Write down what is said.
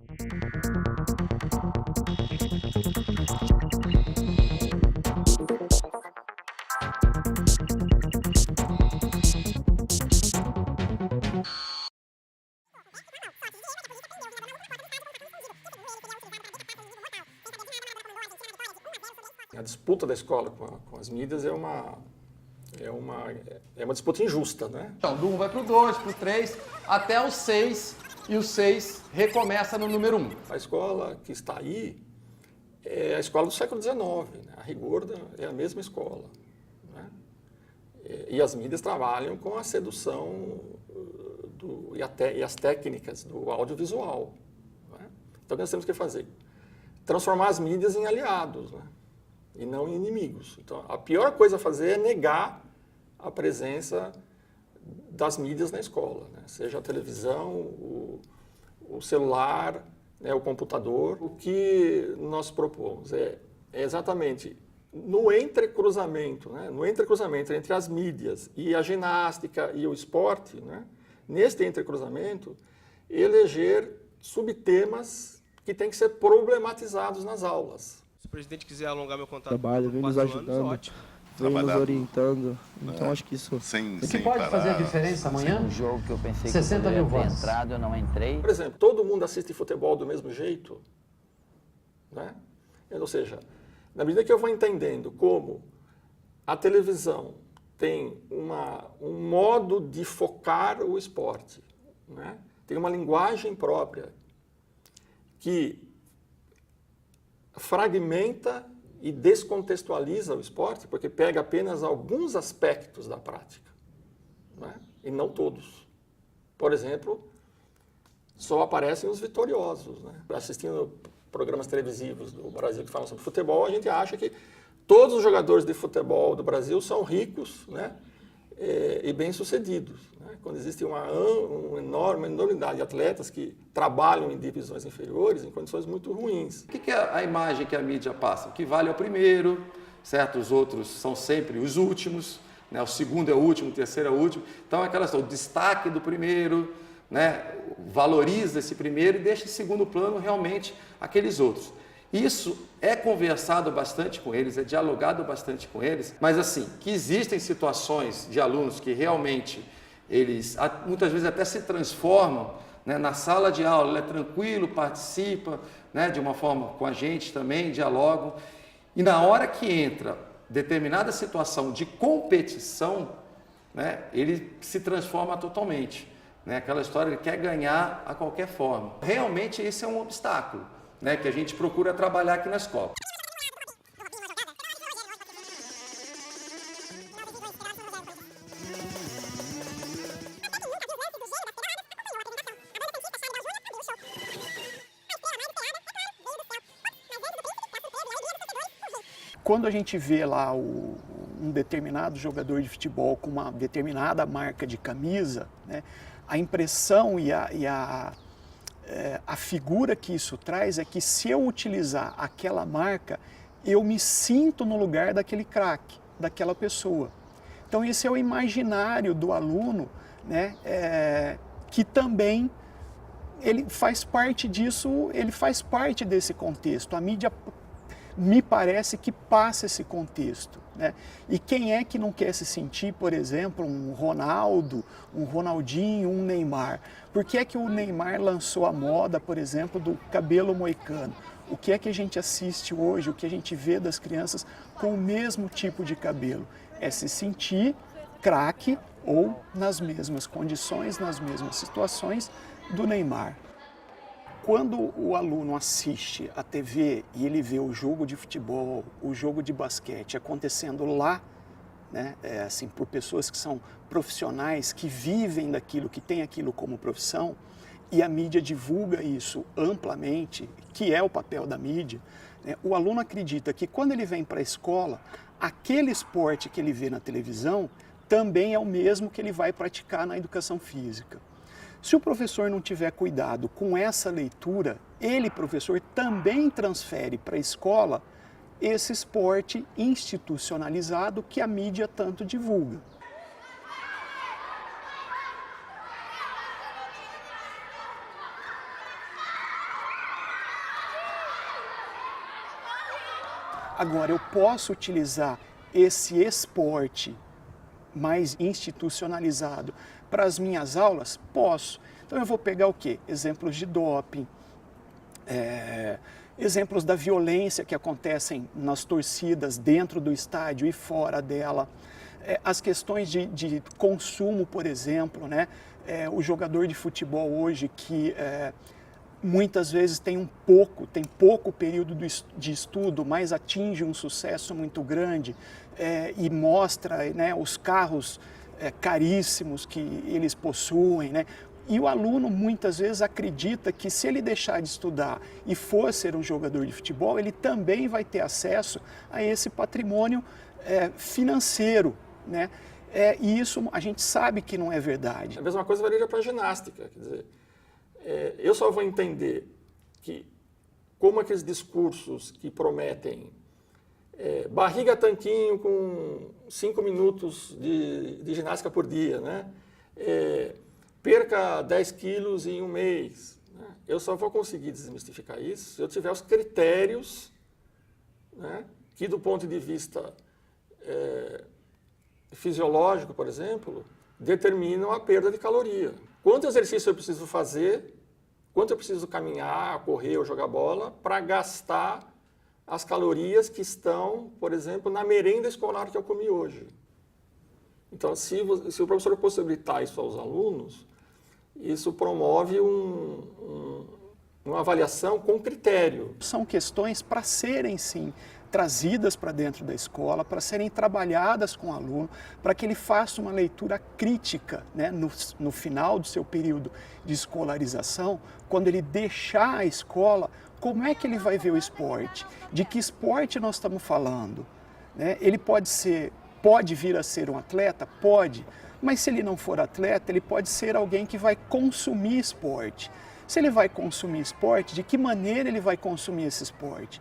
A disputa da escola com as mídias é uma disputa injusta, né? Então, do 1 vai para o 2, para o 3, até o 6, e o 6 recomeça no número 1. A escola que está aí é a escola do século XIX, né? A rigor é a mesma escola, né? E as mídias trabalham com a sedução e as técnicas do audiovisual, né? Então, o que nós temos que fazer? Transformar as mídias em aliados, né? E não em inimigos. Então, a pior coisa a fazer é negar a presença das mídias na escola, né? Seja a televisão, o celular, né, o computador. O que nós propomos é exatamente no entrecruzamento, né, no entrecruzamento entre as mídias e a ginástica e o esporte, né, neste entrecruzamento, eleger subtemas que têm que ser problematizados nas aulas. Se o presidente quiser alongar meu contato Trabalho, vem nos ajudando, ótimo. vem nos orientando. Então acho que isso... O que pode fazer a diferença amanhã? Um jogo que eu pensei 60 que eu mil ia ter votos. entrado, eu não entrei. Por exemplo, todo mundo assiste futebol do mesmo jeito, né? Ou seja, na medida que eu vou entendendo como a televisão tem um modo de focar o esporte, né? Tem uma linguagem própria que fragmenta e descontextualiza o esporte, porque pega apenas alguns aspectos da prática, né? E não todos. Por exemplo, só aparecem os vitoriosos, né? Assistindo programas televisivos do Brasil que falam sobre futebol, a gente acha que todos os jogadores de futebol do Brasil são ricos, né? E bem-sucedidos, né? Quando existe uma enormidade de atletas que trabalham em divisões inferiores em condições muito ruins. O que é a imagem que a mídia passa? O que vale é o primeiro, certo? Os outros são sempre os últimos, né? O segundo é o último, o terceiro é o último. Então, o destaque do primeiro, né? Valoriza esse primeiro e deixa em segundo plano realmente aqueles outros. Isso é conversado bastante com eles, é dialogado bastante com eles, mas assim, que existem situações de alunos que realmente eles muitas vezes até se transformam, né, na sala de aula, ele é tranquilo, participa, né, de uma forma com a gente também, dialogam, e na hora que entra determinada situação de competição, né, ele se transforma totalmente, né, aquela história, ele quer ganhar a qualquer forma. Realmente esse é um obstáculo, né, que a gente procura trabalhar aqui na escola. Quando a gente vê lá um determinado jogador de futebol com uma determinada marca de camisa, né, a impressão e a figura que isso traz é que se eu utilizar aquela marca, eu me sinto no lugar daquele craque, daquela pessoa. Então esse é o imaginário do aluno, né, que também ele faz parte disso, ele faz parte desse contexto. A mídia me parece que passa esse contexto, né? E quem é que não quer se sentir, por exemplo, um Ronaldo, um Ronaldinho, um Neymar? Por que é que o Neymar lançou a moda, por exemplo, do cabelo moicano? O que é que a gente assiste hoje, o que a gente vê das crianças com o mesmo tipo de cabelo? É se sentir craque ou nas mesmas condições, nas mesmas situações do Neymar. Quando o aluno assiste a TV e ele vê o jogo de futebol, o jogo de basquete acontecendo lá, né, assim, por pessoas que são profissionais, que vivem daquilo, que têm aquilo como profissão, e a mídia divulga isso amplamente, que é o papel da mídia, né, o aluno acredita que quando ele vem para a escola, aquele esporte que ele vê na televisão também é o mesmo que ele vai praticar na educação física. Se o professor não tiver cuidado com essa leitura, ele, professor, também transfere para a escola esse esporte institucionalizado que a mídia tanto divulga. Agora, eu posso utilizar esse esporte mais institucionalizado para as minhas aulas? Posso. Então eu vou pegar o quê? Exemplos de doping, exemplos da violência que acontecem nas torcidas dentro do estádio e fora dela, as questões de consumo, por exemplo, né? O jogador de futebol hoje que muitas vezes tem pouco período de estudo, mas atinge um sucesso muito grande e mostra, né, os carros caríssimos que eles possuem, né? E o aluno muitas vezes acredita que se ele deixar de estudar e for ser um jogador de futebol, ele também vai ter acesso a esse patrimônio financeiro, né? E isso a gente sabe que não é verdade. A mesma coisa valia para a ginástica. Quer dizer, eu só vou entender que como aqueles discursos que prometem barriga tanquinho com 5 minutos de ginástica por dia, né? Perca 10 quilos em um mês. Né? Eu só vou conseguir desmistificar isso se eu tiver os critérios, né, que do ponto de vista fisiológico, por exemplo, determinam a perda de caloria. Quanto exercício eu preciso fazer, quanto eu preciso caminhar, correr ou jogar bola para gastar as calorias que estão, por exemplo, na merenda escolar que eu comi hoje. Então, se o professor possibilitar isso aos alunos, isso promove uma avaliação com critério. São questões para serem, sim, trazidas para dentro da escola, para serem trabalhadas com o aluno, para que ele faça uma leitura crítica, né, no final do seu período de escolarização, quando ele deixar a escola, como é que ele vai ver o esporte? De que esporte nós estamos falando? Né? Ele pode vir a ser um atleta? Pode. Mas se ele não for atleta, ele pode ser alguém que vai consumir esporte. Se ele vai consumir esporte, de que maneira ele vai consumir esse esporte?